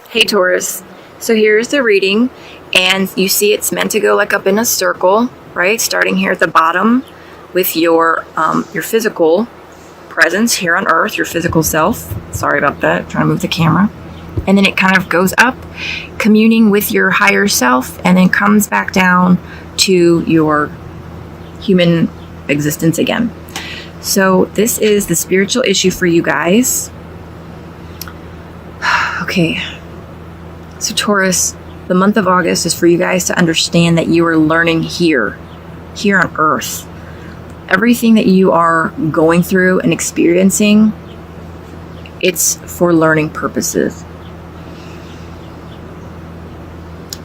Hey Taurus, so here's the reading, and you see it's meant to go like up in a circle, right? Starting here at the bottom with your physical presence here on Earth, your physical self. Sorry about that, trying to move the camera. And then it kind of goes up, communing with your higher self, and then comes back down to your human existence again. So this is the spiritual issue for you guys. Okay. So Taurus, the month of August is for you guys to understand that you are learning here on Earth. Everything that you are going through and experiencing, it's for learning purposes.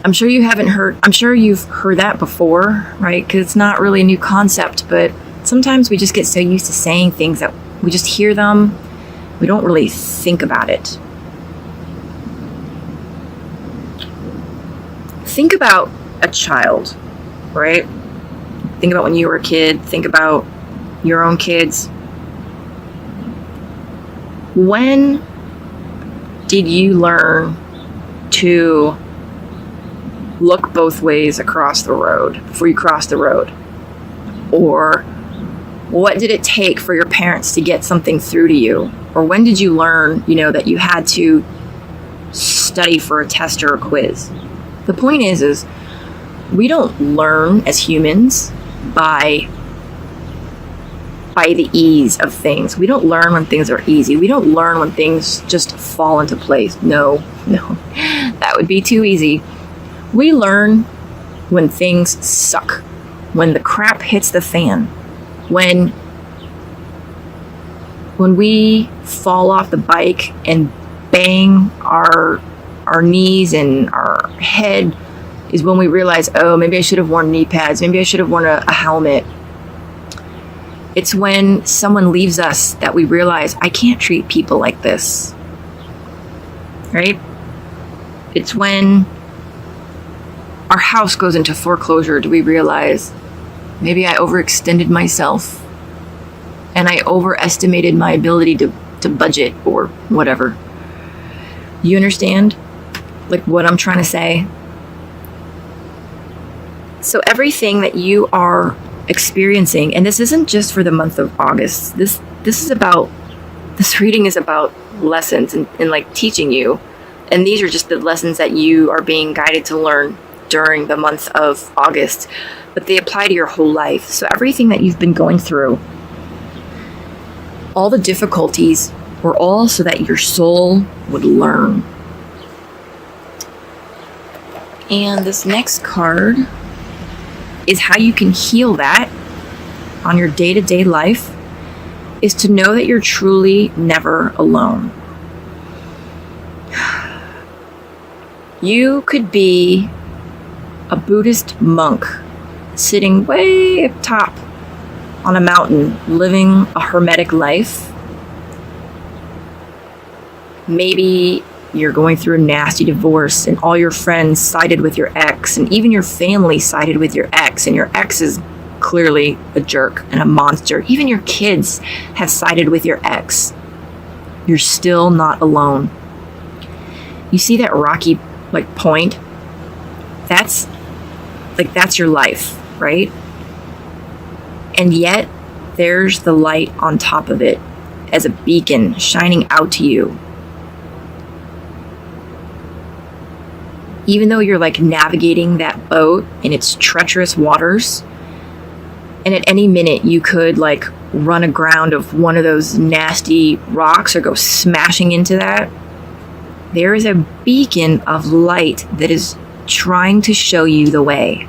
I'm sure you've heard that before, right? Because it's not really a new concept, but sometimes we just get so used to saying things that we just hear them. We don't really think about it. Think about a child, right? Think about when you were a kid. Think about your own kids. When did you learn to look both ways across the road before you cross the road? Or what did it take for your parents to get something through to you? Or when did you learn, that you had to study for a test or a quiz? The point is we don't learn as humans by the ease of things. We don't learn when things are easy. We don't learn when things just fall into place. No, that would be too easy. We learn when things suck, when the crap hits the fan, when we fall off the bike and bang our knees and our head is when we realize, oh, maybe I should have worn knee pads. Maybe I should have worn a helmet. It's when someone leaves us that we realize, I can't treat people like this. Right? It's when our house goes into foreclosure. Do we realize maybe I overextended myself and I overestimated my ability to budget or whatever? You understand? Like what I'm trying to say? So everything that you are experiencing, and this isn't just for the month of August. This reading is about lessons and like teaching you. And these are just the lessons that you are being guided to learn during the month of August. But they apply to your whole life. So everything that you've been going through, all the difficulties were all so that your soul would learn. And this next card is how you can heal that on your day-to-day life, is to know that you're truly never alone. You could be a Buddhist monk sitting way up top on a mountain, living a hermetic life. Maybe you're going through a nasty divorce and all your friends sided with your ex, and even your family sided with your ex, and your ex is clearly a jerk and a monster. Even your kids have sided with your ex. You're still not alone. You see that rocky point? That's your life, right? And yet there's the light on top of it as a beacon shining out to you. Even though you're navigating that boat in its treacherous waters, and at any minute you could run aground of one of those nasty rocks or go smashing into that, there is a beacon of light that is trying to show you the way.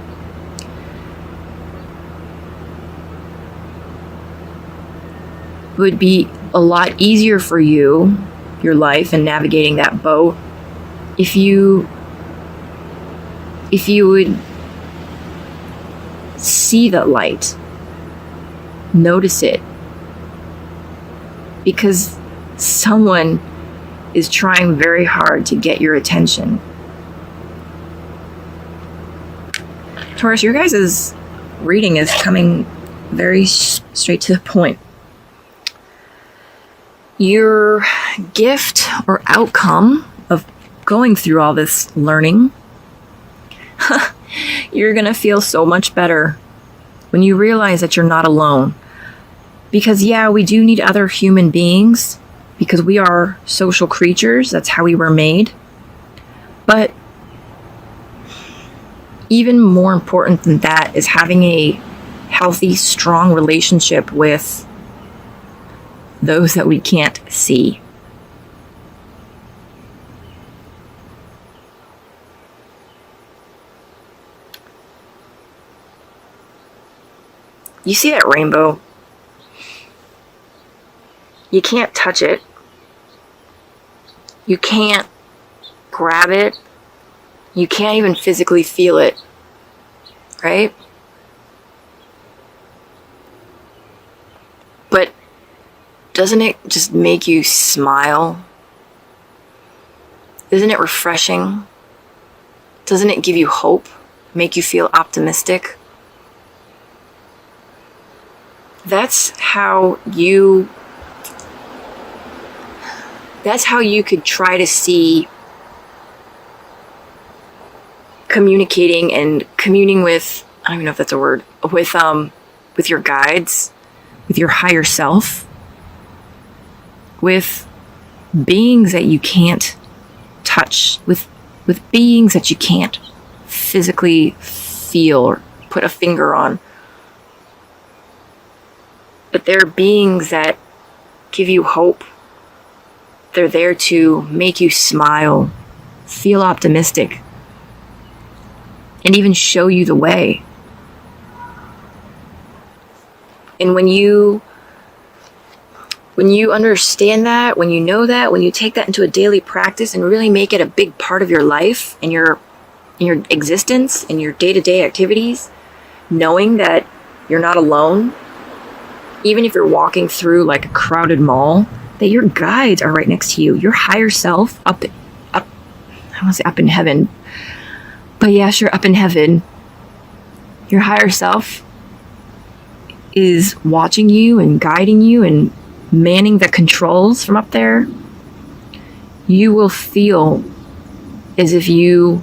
It would be a lot easier for you, your life, and navigating that boat, if you would see the light, notice it, because someone is trying very hard to get your attention. Taurus, your guys' reading is coming very straight to the point. Your gift or outcome of going through all this learning, you're going to feel so much better when you realize that you're not alone. Because yeah, we do need other human beings because we are social creatures. That's how we were made. But even more important than that is having a healthy, strong relationship with those that we can't see. You see that rainbow? You can't touch it. You can't grab it. You can't even physically feel it, right? But doesn't it just make you smile? Isn't it refreshing? Doesn't it give you hope? Make you feel optimistic? That's how you could try to see communicating and communing with, I don't even know if that's a word, with your guides, with your higher self, with beings that you can't touch, with beings that you can't physically feel or put a finger on. But they're beings that give you hope. They're there to make you smile, feel optimistic, and even show you the way. And when you understand that, when you know that, when you take that into a daily practice and really make it a big part of your life and your existence and your day-to-day activities, knowing that you're not alone, even if you're walking through like a crowded mall, that your guides are right next to you. Your higher self up, I want to say up in heaven, but yeah, sure, up in heaven. Your higher self is watching you and guiding you and manning the controls from up there. You will feel as if you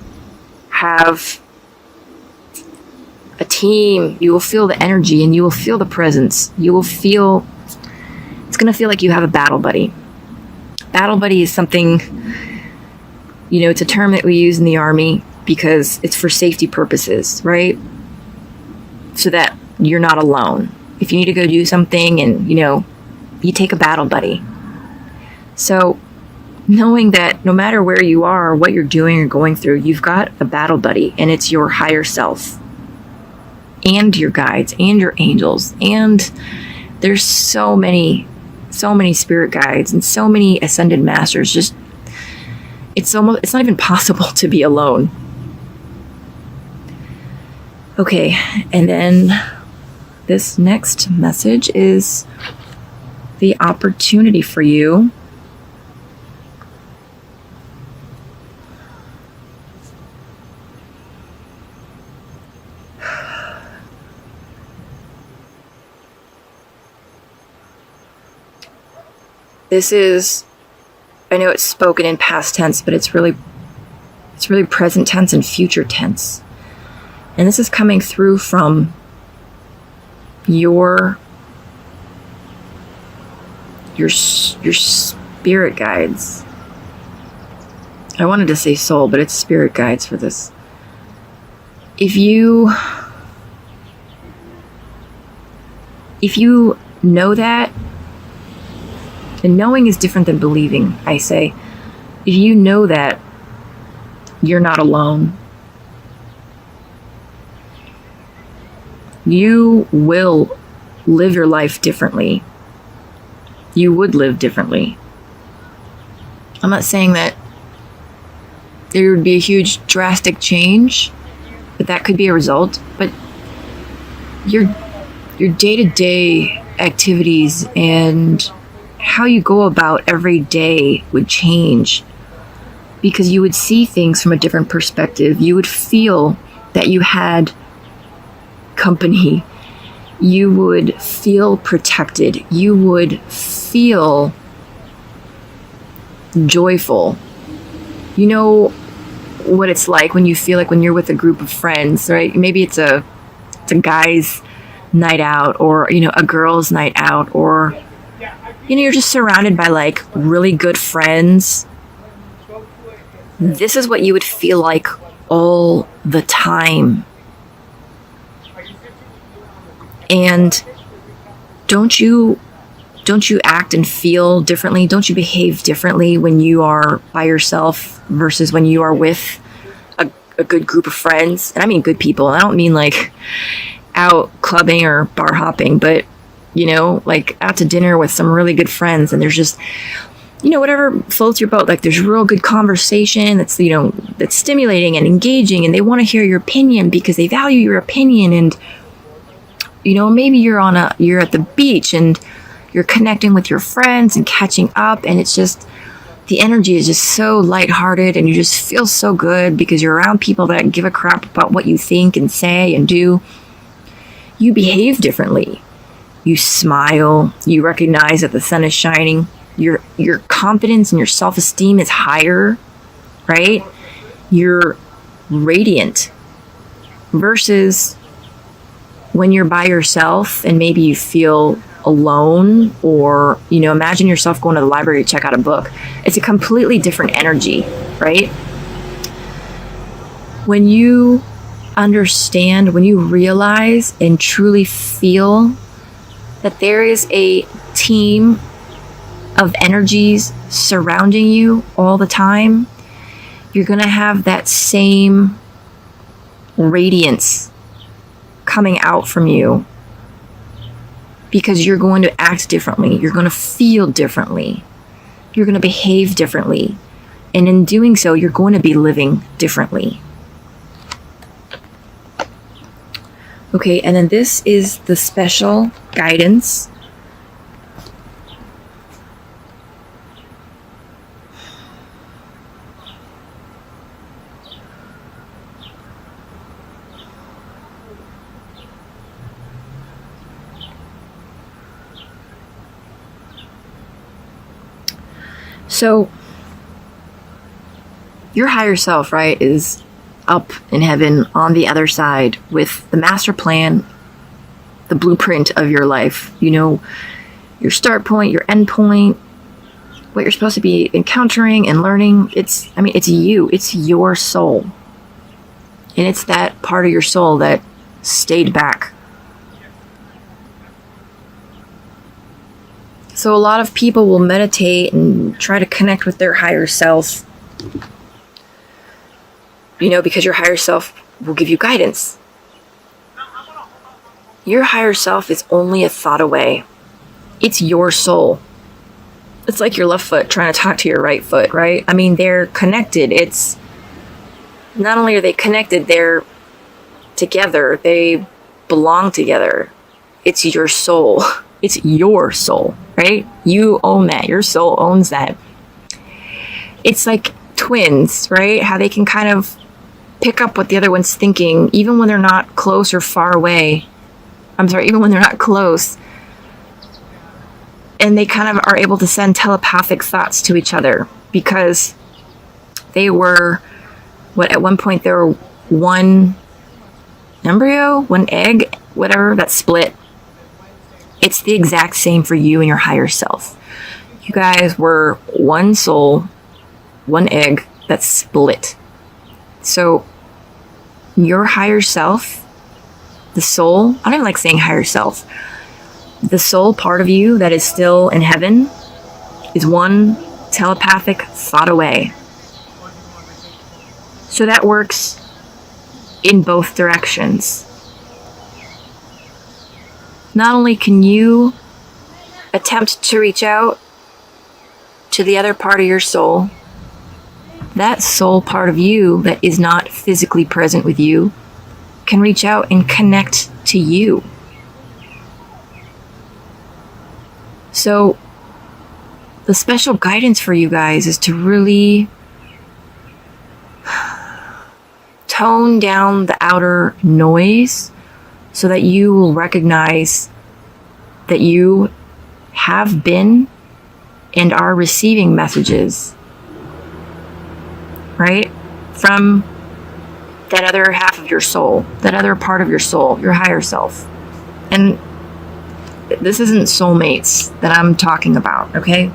have a team. You will feel the energy and you will feel the presence. You will feel, it's going to feel like you have a battle buddy. Battle buddy is something, it's a term that we use in the Army because it's for safety purposes, right? So that you're not alone. If you need to go do something and, you take a battle buddy. So knowing that no matter where you are, what you're doing or going through, you've got a battle buddy and it's your higher self and your guides and your angels. And there's so many spirit guides and so many ascended masters. Just, it's not even possible to be alone. Okay, and then this next message is the opportunity for you this is, I know it's spoken in past tense, but it's really present tense and future tense. And this is coming through from your spirit guides. I wanted to say soul, but it's spirit guides for this. If you know that, and knowing is different than believing, I say, if you know that you're not alone, you will live your life differently. You would live differently. I'm not saying that there would be a huge drastic change, but that could be a result. But your day-to-day activities and how you go about every day would change because you would see things from a different perspective. You would feel that you had company. You would feel protected. You would feel joyful. You know what it's like when you feel like when you're with a group of friends, right? Maybe it's a guy's night out, or a girl's night out, or you're just surrounded by like really good friends. This is what you would feel like all the time. And don't you act and feel differently? Don't you behave differently when you are by yourself versus when you are with a good group of friends? And I mean good people. I don't mean like out clubbing or bar hopping, but like out to dinner with some really good friends, and there's just whatever floats your boat. Like there's real good conversation that's that's stimulating and engaging, and they want to hear your opinion because they value your opinion. And maybe you're at the beach and you're connecting with your friends and catching up, and it's just the energy is just so lighthearted, and you just feel so good because you're around people that give a crap about what you think and say and do. You behave differently. You smile. You recognize that the sun is shining. Your confidence and your self-esteem is higher, right? You're radiant. Versus when you're by yourself and maybe you feel alone, or imagine yourself going to the library to check out a book. It's a completely different energy, right? When you understand, when you realize and truly feel that there is a team of energies surrounding you all the time, you're going to have that same radiance coming out from you, because you're going to act differently. You're going to feel differently. You're going to behave differently. And in doing so, you're going to be living differently. Okay, and then this is the special guidance. So, your higher self, right, is up in heaven on the other side with the master plan, the blueprint of your life. Your start point, your end point, what you're supposed to be encountering and learning. It's you. It's your soul. And it's that part of your soul that stayed back. So a lot of people will meditate and try to connect with their higher self, because your higher self will give you guidance. Your higher self is only a thought away. It's your soul. It's like your left foot trying to talk to your right foot, right? I mean, they're connected. It's not only are they connected, they're together. They belong together. It's your soul. It's your soul, right? You own that. Your soul owns that. It's like twins, right? How they can kind of pick up what the other one's thinking, even when they're not close or far away. Even when they're not close. And they kind of are able to send telepathic thoughts to each other, because they were, at one point there were one embryo, one egg, whatever, that split. It's the exact same for you and your higher self. You guys were one soul, one egg that split. So your higher self, the soul, I don't even like saying higher self, the soul part of you that is still in heaven is one telepathic thought away. So that works in both directions. Not only can you attempt to reach out to the other part of your soul, that soul part of you that is not physically present with you can reach out and connect to you. So the special guidance for you guys is to really tone down the outer noise so that you will recognize that you have been and are receiving messages from that other half of your soul, that other part of your soul, your higher self. And this isn't soulmates that I'm talking about, okay?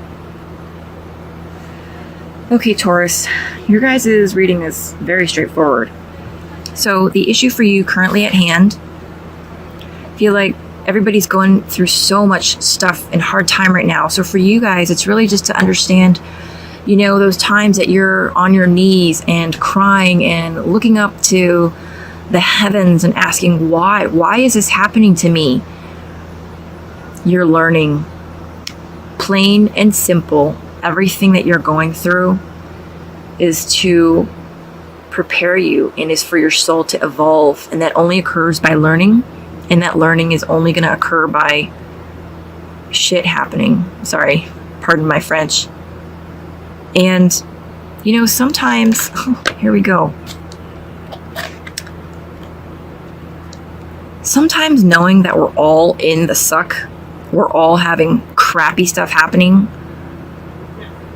Okay, Taurus, your guys' reading is very straightforward. So the issue for you currently at hand, I feel like everybody's going through so much stuff and hard time right now. So for you guys, it's really just to understand, you know, those times that you're on your knees and crying and looking up to the heavens and asking, why is this happening to me? You're learning, plain and simple. Everything that you're going through is to prepare you and is for your soul to evolve. And that only occurs by learning. And that learning is only going to occur by shit happening. Sorry, pardon my French. And, you know, sometimes, here we go. Sometimes knowing that we're all in the suck, we're all having crappy stuff happening,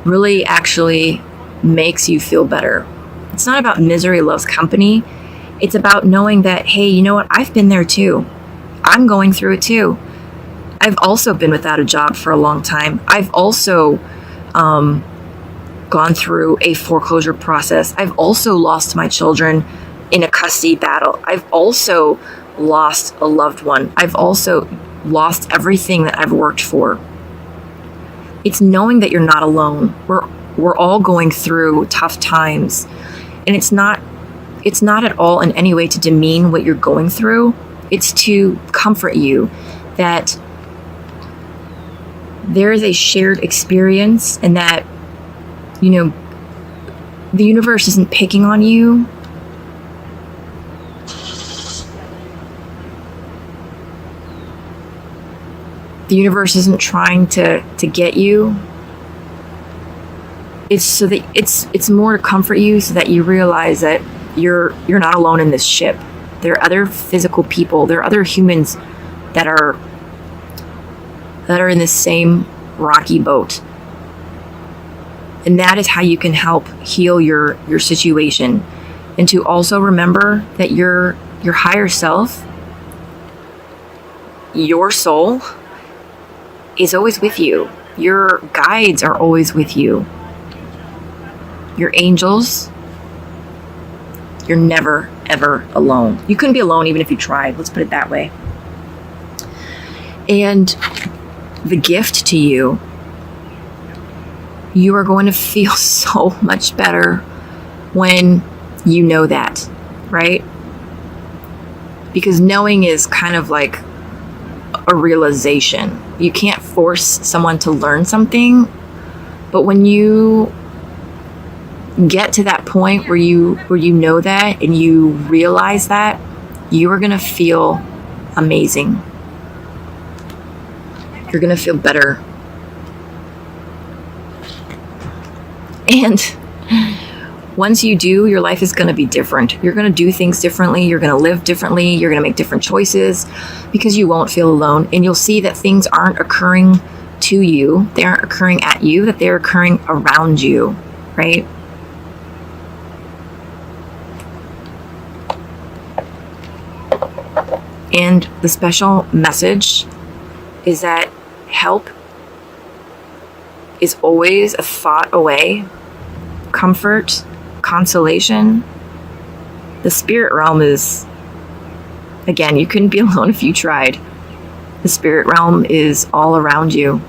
really actually makes you feel better. It's not about misery loves company. It's about knowing that, hey, you know what? I've been there too. I'm going through it too. I've also been without a job for a long time. I've also gone through a foreclosure process. I've also lost my children in a custody battle. I've also lost a loved one. I've also lost everything that I've worked for. It's knowing that you're not alone. We're all going through tough times. And it's not at all in any way to demean what you're going through. It's to comfort you that there is a shared experience and that, you know, the universe isn't picking on you. The universe isn't trying to get you. It's so that it's more to comfort you so that you realize that you're not alone in this ship. There are other physical people, there are other humans that are in the same rocky boat. And that is how you can help heal your situation. And to also remember that your higher self, your soul, is always with you. Your guides are always with you. Your angels, you're never, ever alone. You couldn't be alone even if you tried. Let's put it that way. And the gift to you, you are going to feel so much better when you know that, right? Because knowing is kind of like a realization. You can't force someone to learn something, but when you get to that point where you know that and you realize that, you are going to feel amazing. You're going to feel better. And once you do, your life is going to be different. You're going to do things differently. You're going to live differently. You're going to make different choices because you won't feel alone. And you'll see that things aren't occurring to you. They aren't occurring at you, that they're occurring around you, right? And the special message is that help is always a thought away. Comfort, consolation. The spirit realm is, again, you couldn't be alone if you tried. The spirit realm is all around you.